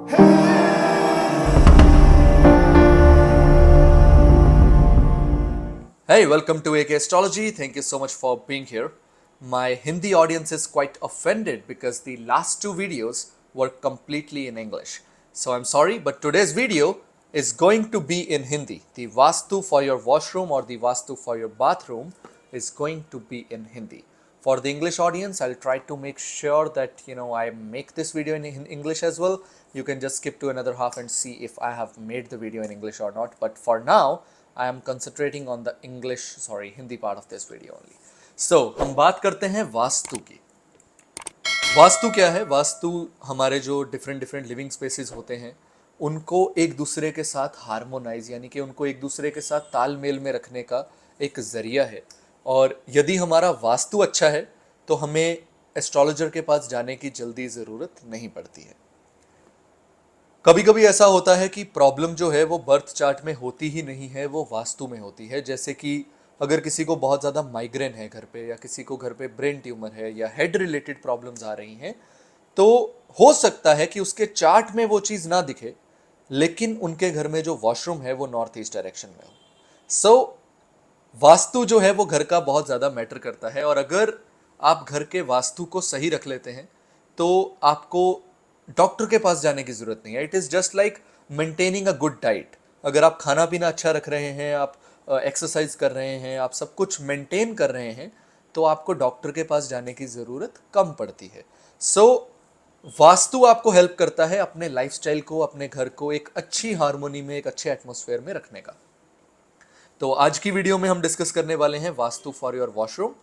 Hey, welcome to AK Astrology. Thank you so much for being here. My Hindi audience is quite offended because the last two videos were completely in English. So I'm sorry, but today's video is going to be in Hindi. The Vastu for your washroom or the Vastu for your bathroom is going to be in Hindi. For the English audience, I'll try to make sure that I make this video in English as well. You can just skip to another half and see if I have made the video in English or not. But for now, I am concentrating on the Hindi part of this video only. So, हम बात करते हैं वास्तु की। वास्तु क्या है? वास्तु हमारे जो different living spaces होते हैं उनको एक दूसरे के साथ हार्मोनाइज यानी कि उनको एक दूसरे के साथ तालमेल में रखने का एक जरिया है। और यदि हमारा वास्तु अच्छा है तो हमें एस्ट्रोलॉजर के पास जाने की जल्दी ज़रूरत नहीं पड़ती है। कभी कभी ऐसा होता है कि प्रॉब्लम जो है वो बर्थ चार्ट में होती ही नहीं है, वो वास्तु में होती है। जैसे कि अगर किसी को बहुत ज़्यादा माइग्रेन है घर पे, या किसी को घर पे ब्रेन ट्यूमर है, या हेड रिलेटेड प्रॉब्लम्स आ रही हैं, तो हो सकता है कि उसके चार्ट में वो चीज़ ना दिखे, लेकिन उनके घर में जो वॉशरूम है वो नॉर्थ ईस्ट डायरेक्शन में हो। सो वास्तु जो है वो घर का बहुत ज़्यादा मैटर करता है। और अगर आप घर के वास्तु को सही रख लेते हैं तो आपको डॉक्टर के पास जाने की ज़रूरत नहीं है। It is just like maintaining a good diet. अगर आप खाना पीना अच्छा रख रहे हैं, आप एक्सरसाइज कर रहे हैं, आप सब कुछ मेंटेन कर रहे हैं, तो आपको डॉक्टर के पास जाने की ज़रूरत कम पड़ती है। सो वास्तु आपको हेल्प करता है अपने लाइफस्टाइल को, अपने घर को एक अच्छी हार्मोनी में, एक अच्छे एटमॉस्फेयर में रखने का। तो आज की वीडियो में हम डिस्कस करने वाले हैं vastu for your washroom.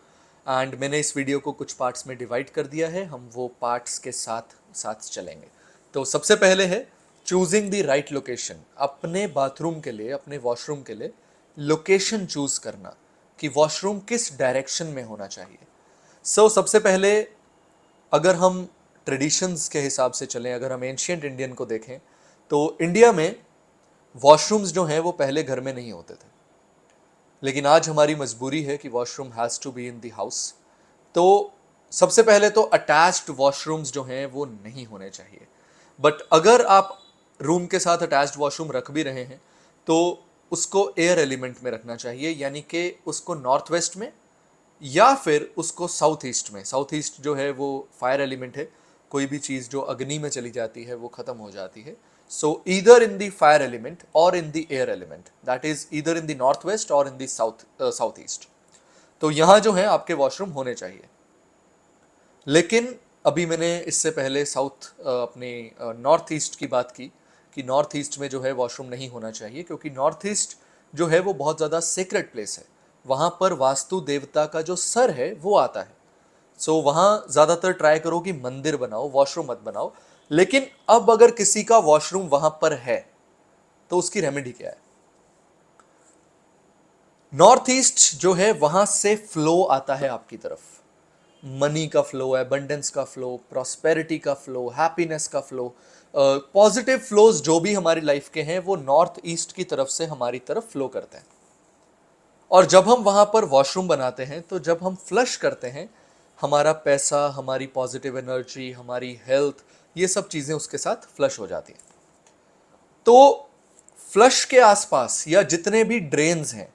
And मैंने इस वीडियो को कुछ पार्ट्स में डिवाइड कर दिया है, हम वो पार्ट्स के साथ साथ चलेंगे। तो सबसे पहले है चूजिंग द राइट लोकेशन। अपने बाथरूम के लिए, अपने वॉशरूम के लिए लोकेशन चूज करना कि वॉशरूम किस डायरेक्शन में होना चाहिए। सबसे पहले अगर हम ट्रेडिशंस के हिसाब से चलें, अगर हम एंशियंट इंडियन को देखें, तो इंडिया में वॉशरूम्स जो हैं वो पहले घर में नहीं होते थे, लेकिन आज हमारी मजबूरी है कि washroom has to be in the house. तो सबसे पहले तो अटैच्ड वॉशरूम्स जो हैं वो नहीं होने चाहिए। बट अगर आप रूम के साथ अटैच्ड वॉशरूम रख भी रहे हैं तो उसको एयर एलिमेंट में रखना चाहिए, यानी कि उसको नॉर्थ वेस्ट में या फिर उसको साउथ ईस्ट में। साउथ ईस्ट जो है वो फायर एलिमेंट है, कोई भी चीज़ जो अग्नि में चली जाती है वो ख़त्म हो जाती है। So either in the fire element or in the air element, that is either in the northwest or in the southeast. तो यहाँ जो है आपके वॉशरूम होने चाहिए। लेकिन अभी मैंने इससे पहले अपने नॉर्थ ईस्ट की बात की कि नॉर्थ ईस्ट में जो है वॉशरूम नहीं होना चाहिए, क्योंकि नॉर्थ ईस्ट जो है वो बहुत ज़्यादा सेक्रेट प्लेस है। वहाँ पर वास्तु देवता का जो सर है वो आता है। वहाँ ज़्यादातर ट्राई करो कि मंदिर बनाओ, वॉशरूम मत बनाओ। लेकिन अब अगर किसी का वॉशरूम वहां पर है तो उसकी रेमेडी क्या है? नॉर्थ ईस्ट जो है वहां से फ्लो आता है आपकी तरफ। मनी का फ्लो, एबंडेंस का फ्लो, प्रॉस्पेरिटी का फ्लो, हैप्पीनेस का फ्लो, पॉजिटिव फ्लोज जो भी हमारी लाइफ के हैं वो नॉर्थ ईस्ट की तरफ से हमारी तरफ फ्लो करते हैं। और जब हम वहां पर वॉशरूम बनाते हैं तो जब हम फ्लश करते हैं, हमारा पैसा, हमारी पॉजिटिव एनर्जी, हमारी हेल्थ, ये सब चीज़ें उसके साथ फ्लश हो जाती हैं। तो फ्लश के आसपास या जितने भी ड्रेन्स हैं,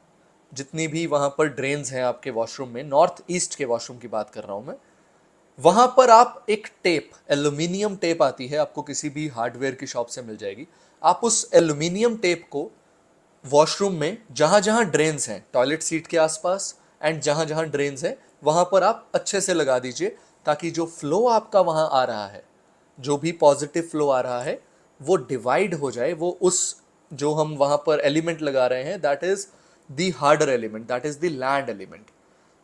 जितनी भी वहाँ पर ड्रेन्स हैं आपके वॉशरूम में, नॉर्थ ईस्ट के वॉशरूम की बात कर रहा हूँ मैं, वहाँ पर आप एक टेप, एल्यूमिनियम टेप आती है, आपको किसी भी हार्डवेयर की शॉप से मिल जाएगी। आप उस एल्यूमिनियम टेप को वॉशरूम में जहाँ जहाँ ड्रेन्स हैं, टॉयलेट सीट के आसपास एंड जहाँ जहाँ ड्रेन्स हैं, वहाँ पर आप अच्छे से लगा दीजिए, ताकि जो फ्लो आपका वहाँ आ रहा है, जो भी पॉजिटिव फ्लो आ रहा है, वो डिवाइड हो जाए। वो उस जो हम वहाँ पर एलिमेंट लगा रहे हैं, that is the harder element, that is the land element,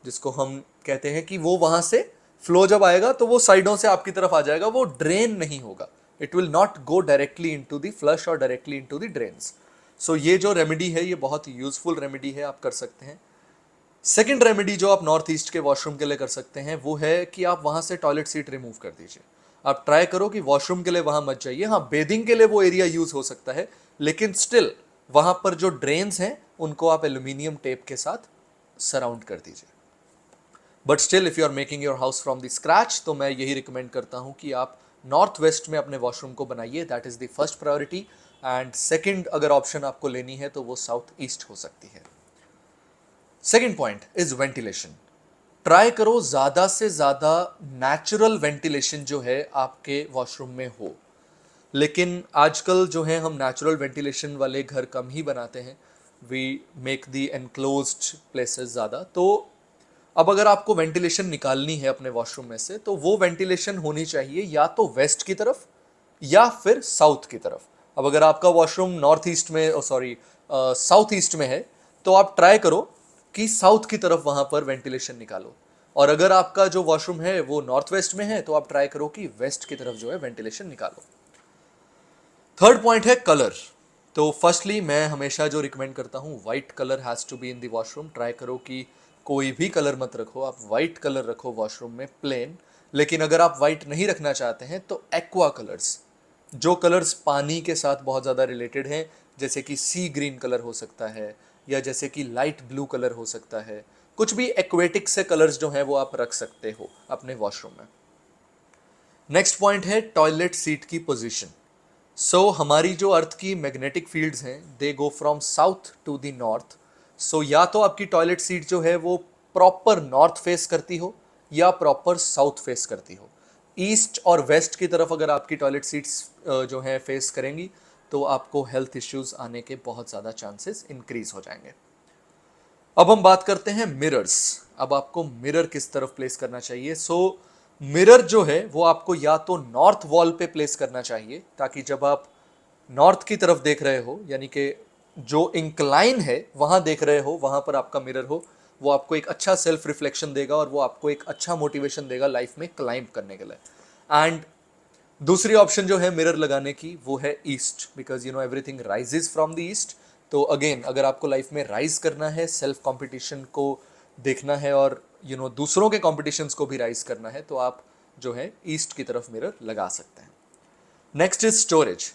जिसको हम कहते हैं कि वो वहाँ से फ्लो जब आएगा तो वो साइडों से आपकी तरफ आ जाएगा, वो ड्रेन नहीं होगा। It will not go directly into the flush और डायरेक्टली इनटू द ड्रेन्स। ये जो रेमेडी है ये बहुत यूजफुल रेमेडी है, आप कर सकते हैं। सेकेंड रेमेडी जो आप नॉर्थ ईस्ट के वॉशरूम के लिए कर सकते हैं वो है कि आप वहाँ से टॉयलेट सीट रिमूव कर दीजिए। आप ट्राई करो कि वॉशरूम के लिए वहाँ मत जाइए। हाँ, बेदिंग के लिए वो एरिया यूज हो सकता है, लेकिन स्टिल वहाँ पर जो ड्रेन्स हैं उनको आप एल्यूमिनियम टेप के साथ सराउंड कर दीजिए। But still if you are making your house from the scratch, तो मैं यही रिकमेंड करता हूँ कि आप नॉर्थ वेस्ट में अपने वॉशरूम को बनाइए, that is the first priority. And second अगर ऑप्शन आपको लेनी है तो वो साउथ ईस्ट हो सकती है। Second point is ventilation. Try करो ज़्यादा से ज़्यादा नेचुरल वेंटिलेशन जो है आपके वॉशरूम में हो। लेकिन आजकल जो है हम नेचुरल वेंटिलेशन वाले घर कम ही बनाते हैं, we make the enclosed places ज़्यादा। तो अब अगर आपको वेंटिलेशन निकालनी है अपने वॉशरूम में से, तो वो वेंटिलेशन होनी चाहिए या तो वेस्ट की तरफ या फिर साउथ की तरफ। अब अगर आपका वॉशरूम नॉर्थ ईस्ट में, सॉरी साउथ ईस्ट में है, तो आप ट्राई करो कि साउथ की तरफ वहां पर वेंटिलेशन निकालो। और अगर आपका जो वॉशरूम है वो नॉर्थ वेस्ट में है, तो आप ट्राई करो कि वेस्ट की तरफ जो है वेंटिलेशन निकालो। थर्ड पॉइंट है कलर। तो फर्स्टली मैं हमेशा जो रिकमेंड करता हूँ, white colour has to be in the washroom. Try करो कि कोई भी कलर मत रखो, आप वाइट कलर रखो वॉशरूम में, प्लेन। लेकिन अगर आप वाइट नहीं रखना चाहते हैं तो एक्वा कलर्स, जो कलर्स पानी के साथ बहुत ज़्यादा रिलेटेड हैं, जैसे कि सी ग्रीन कलर हो सकता है, या जैसे कि लाइट ब्लू कलर हो सकता है, कुछ भी एक्वेटिक से कलर्स जो हैं वो आप रख सकते हो अपने वॉशरूम में। नेक्स्ट पॉइंट है टॉयलेट सीट की पोजीशन। सो हमारी जो अर्थ की मैग्नेटिक फील्ड्स हैं, they go from south to the north. So या तो आपकी टॉयलेट सीट जो है वो प्रॉपर नॉर्थ फेस करती हो या प्रॉपर साउथ फेस करती हो। ईस्ट और वेस्ट की तरफ अगर आपकी टॉयलेट सीट्स जो हैं फेस करेंगी, तो आपको हेल्थ इश्यूज आने के बहुत ज़्यादा चांसेस इंक्रीज हो जाएंगे। अब हम बात करते हैं मिरर्स। अब आपको मिरर किस तरफ प्लेस करना चाहिए। मिरर जो है वो आपको या तो नॉर्थ वॉल पे प्लेस करना चाहिए, ताकि जब आप नॉर्थ की तरफ देख रहे हो, यानी कि जो इंक्लाइन है वहां देख रहे हो, वहां पर आपका मिरर हो, वो आपको एक अच्छा सेल्फ रिफ्लेक्शन देगा और वो आपको एक अच्छा मोटिवेशन देगा लाइफ में क्लाइंब करने के लिए। एंड दूसरी ऑप्शन जो है मिरर लगाने की, वो है east, because everything rises from the east. तो अगेन, अगर आपको लाइफ में राइज करना है, सेल्फ कंपटीशन को देखना है और दूसरों के कॉम्पिटिशन्स को भी राइज करना है, तो आप जो है ईस्ट की तरफ मिरर लगा सकते हैं। Next is storage.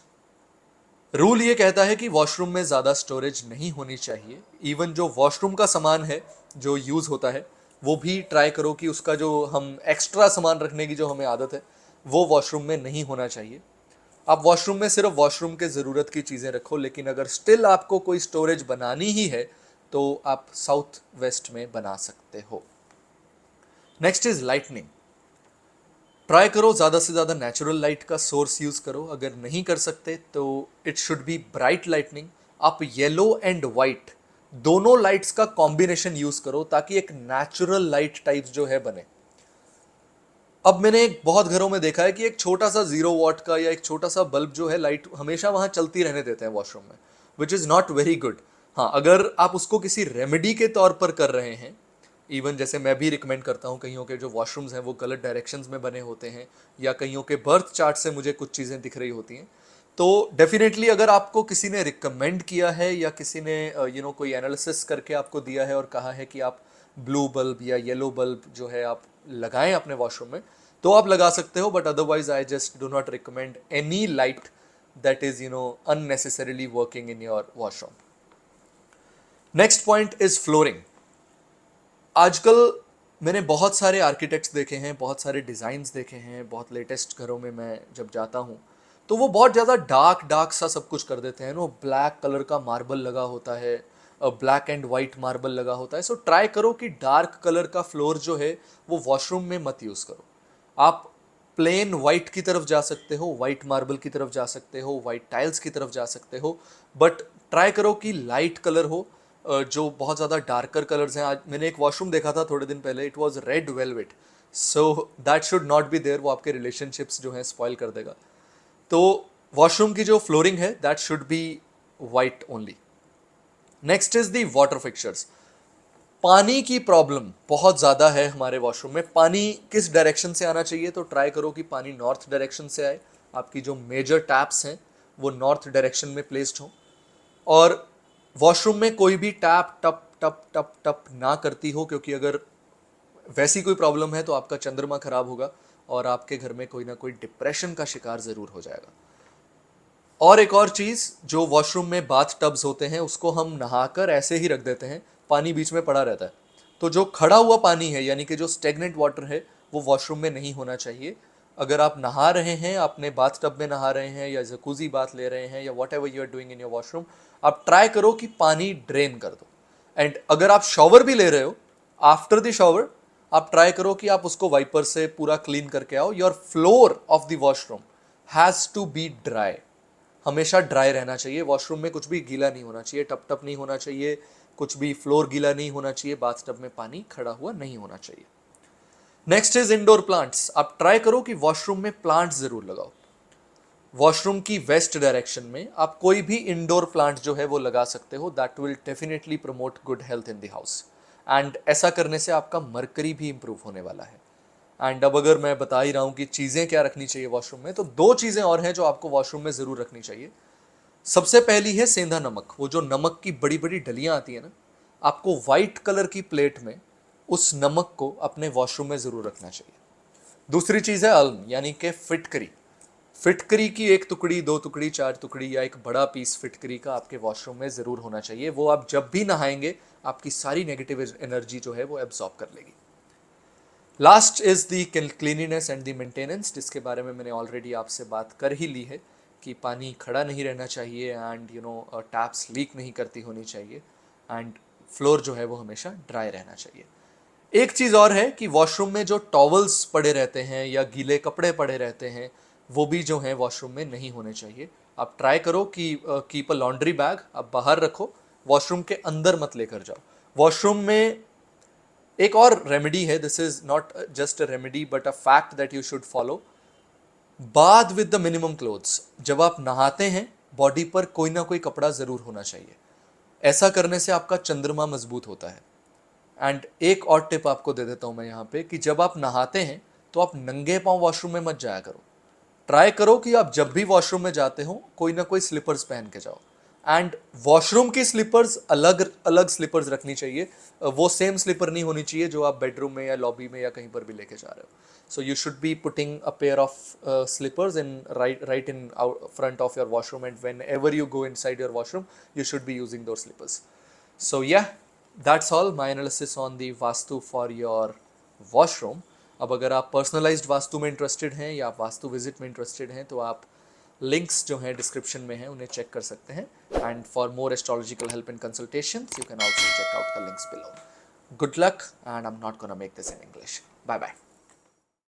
रूल ये कहता है कि वॉशरूम में ज़्यादा स्टोरेज नहीं होनी चाहिए। इवन जो वॉशरूम का सामान है जो यूज़ होता है, वो भी ट्राई करो कि उसका जो हम एक्स्ट्रा सामान रखने की जो हमें आदत है, वो वॉशरूम में नहीं होना चाहिए। आप वॉशरूम में सिर्फ वॉशरूम के ज़रूरत की चीज़ें रखो, लेकिन अगर स्टिल आपको कोई स्टोरेज बनानी ही है तो आप साउथ वेस्ट में बना सकते हो। Next is lightning. ट्राई करो ज़्यादा से ज़्यादा नेचुरल लाइट का सोर्स यूज़ करो। अगर नहीं कर सकते तो it should be bright lightning. आप येलो एंड वाइट दोनों लाइट्स का कॉम्बिनेशन यूज़ करो, ताकि एक नेचुरल लाइट टाइप जो है बने। अब मैंने एक बहुत घरों में देखा है कि एक छोटा सा 0 वॉट का या एक छोटा सा बल्ब जो है, लाइट हमेशा वहां चलती रहने देते हैं वॉशरूम में, which is not very good. हाँ, अगर आप उसको किसी रेमेडी के तौर पर कर रहे हैं, इवन जैसे मैं भी रिकमेंड करता हूँ, कईयों के जो वॉशरूम्स हैं वो गलत डायरेक्शंस में बने होते हैं, या कईयों के बर्थ चार्ट से मुझे कुछ चीज़ें दिख रही होती हैं, तो डेफिनेटली अगर आपको किसी ने रिकमेंड किया है या किसी ने कोई एनालिसिस करके आपको दिया है और कहा है कि आप ब्लू बल्ब या येलो बल्ब जो है आप लगाएं अपने वॉशरूम में, तो आप लगा सकते हो। But otherwise I just do not recommend any light that is unnecessarily working in your washroom. Next point is flooring. आजकल मैंने बहुत सारे आर्किटेक्ट्स देखे हैं, बहुत सारे डिज़ाइंस देखे हैं, बहुत लेटेस्ट घरों में मैं जब जाता हूँ, तो वो बहुत ज़्यादा डार्क डार्क सा सब कुछ कर देते हैं। ब्लैक कलर का मार्बल लगा होता है, ब्लैक एंड वाइट मार्बल लगा होता है। सो ट्राई करो कि डार्क कलर का फ्लोर जो है वो वॉशरूम में मत यूज़ करो। आप प्लेन वाइट की तरफ जा सकते हो, वाइट मार्बल की तरफ जा सकते हो, वाइट टाइल्स की तरफ जा सकते हो, बट ट्राई करो कि लाइट कलर हो। जो बहुत ज़्यादा डार्कर कलर्स हैं, आज मैंने एक वॉशरूम देखा था थोड़े दिन पहले, it was red velvet. So that should not be there, वो आपके रिलेशनशिप्स जो हैं स्पॉइल कर देगा। तो वॉशरूम की जो फ्लोरिंग है that should be white only. Next is the water fixtures. पानी की प्रॉब्लम बहुत ज़्यादा है हमारे वॉशरूम में। पानी किस डायरेक्शन से आना चाहिए, तो ट्राई करो कि पानी नॉर्थ डायरेक्शन से आए। आपकी जो मेजर टैप्स हैं वो नॉर्थ डायरेक्शन में प्लेस्ड हों, और वॉशरूम में कोई भी टैप टप टप टप टप ना करती हो, क्योंकि अगर वैसी कोई प्रॉब्लम है तो आपका चंद्रमा खराब होगा और आपके घर में कोई ना कोई डिप्रेशन का शिकार ज़रूर हो जाएगा। और एक और चीज़, जो वॉशरूम में बाथ टब्स होते हैं उसको हम नहाकर ऐसे ही रख देते हैं, पानी बीच में पड़ा रहता है। तो जो खड़ा हुआ पानी है, यानी कि जो स्टेगनेंट वाटर है, वो वॉशरूम में नहीं होना चाहिए। अगर आप नहा रहे हैं, अपने बाथ टब में नहा रहे हैं या जकूजी बात ले रहे हैं या whatever you are doing in your washroom, आप ट्राई करो कि पानी ड्रेन कर दो। एंड अगर आप शॉवर भी ले रहे हो, आफ्टर द शॉवर आप ट्राई करो कि आप उसको वाइपर से पूरा क्लीन करके आओ। Your floor of the washroom has to be dry, हमेशा ड्राई रहना चाहिए। वॉशरूम में कुछ भी गीला नहीं होना चाहिए, टप टप नहीं होना चाहिए, कुछ भी फ्लोर गीला नहीं होना चाहिए, बाथ टब में पानी खड़ा हुआ नहीं होना चाहिए। Next is indoor plants. आप ट्राई करो कि वॉशरूम में प्लांट्स जरूर लगाओ। वॉशरूम की वेस्ट डायरेक्शन में आप कोई भी इंडोर प्लांट जो है वो लगा सकते हो। That will definitely promote good health in the house. And ऐसा करने से आपका मरकरी भी इंप्रूव होने वाला है। एंड अब अगर मैं बता ही रहा हूँ कि चीज़ें क्या रखनी चाहिए वॉशरूम में, तो 2 चीज़ें और हैं जो आपको वॉशरूम में ज़रूर रखनी चाहिए। सबसे पहली है सेंधा नमक। वो जो नमक की बड़ी बड़ी डलियाँ आती है ना, आपको वाइट कलर की प्लेट में उस नमक को अपने वॉशरूम में ज़रूर रखना चाहिए। दूसरी चीज़ है अल्म, यानी कि फिटकरी। फिटकरी की 1 टुकड़ी, 2 टुकड़ी, 4 टुकड़ी या एक बड़ा पीस फिटकरी का आपके वॉशरूम में ज़रूर होना चाहिए। वो आप जब भी नहाएंगे आपकी सारी नेगेटिव एनर्जी जो है वो एब्जॉर्ब कर लेगी। Last is the cleanliness and the maintenance, जिसके बारे में मैंने ऑलरेडी आपसे बात कर ही ली है कि पानी खड़ा नहीं रहना चाहिए एंड टैप्स लीक नहीं करती होनी चाहिए एंड फ्लोर जो है वो हमेशा ड्राई रहना चाहिए। एक चीज़ और है कि वॉशरूम में जो टॉवल्स पड़े रहते हैं या गीले कपड़े पड़े रहते हैं वो भी जो है वॉशरूम में नहीं होने चाहिए। आप ट्राई करो कि कीप अ लॉन्ड्री बैग आप बाहर रखो, वॉशरूम के अंदर मत लेकर जाओ। वॉशरूम में एक और रेमेडी है, this is not just a remedy but a fact that you should follow. Bath with the minimum clothes. जब आप नहाते हैं बॉडी पर कोई ना कोई कपड़ा ज़रूर होना चाहिए। ऐसा करने से आपका चंद्रमा मजबूत होता है। एंड एक और टिप आपको दे देता हूँ मैं यहाँ पे कि जब आप नहाते हैं तो आप नंगे पांव वॉशरूम में मत जाया करो। ट्राई करो कि आप जब भी वॉशरूम में जाते हो कोई ना कोई स्लीपर्स पहन के जाओ। एंड वॉशरूम की स्लीपर्स अलग अलग स्लीपर्स रखनी चाहिए। वो सेम स्लीपर नहीं होनी चाहिए जो आप बेडरूम में या लॉबी में या कहीं पर भी लेके जा रहे हो। So you should be putting a pair of slippers in right in front of your washroom and whenever you go inside your washroom you should be using those slippers. So yeah, that's all my analysis on the vastu for your washroom. अब अगर आप personalised vastu में interested हैं या आप vastu visit में interested हैं तो आप लिंक्स जो हैं डिस्क्रिप्शन में हैं उन्हें चेक कर सकते हैं। And for more astrological help and consultations you can also check out the links below. Good luck and I am not gonna make this in English. Bye bye.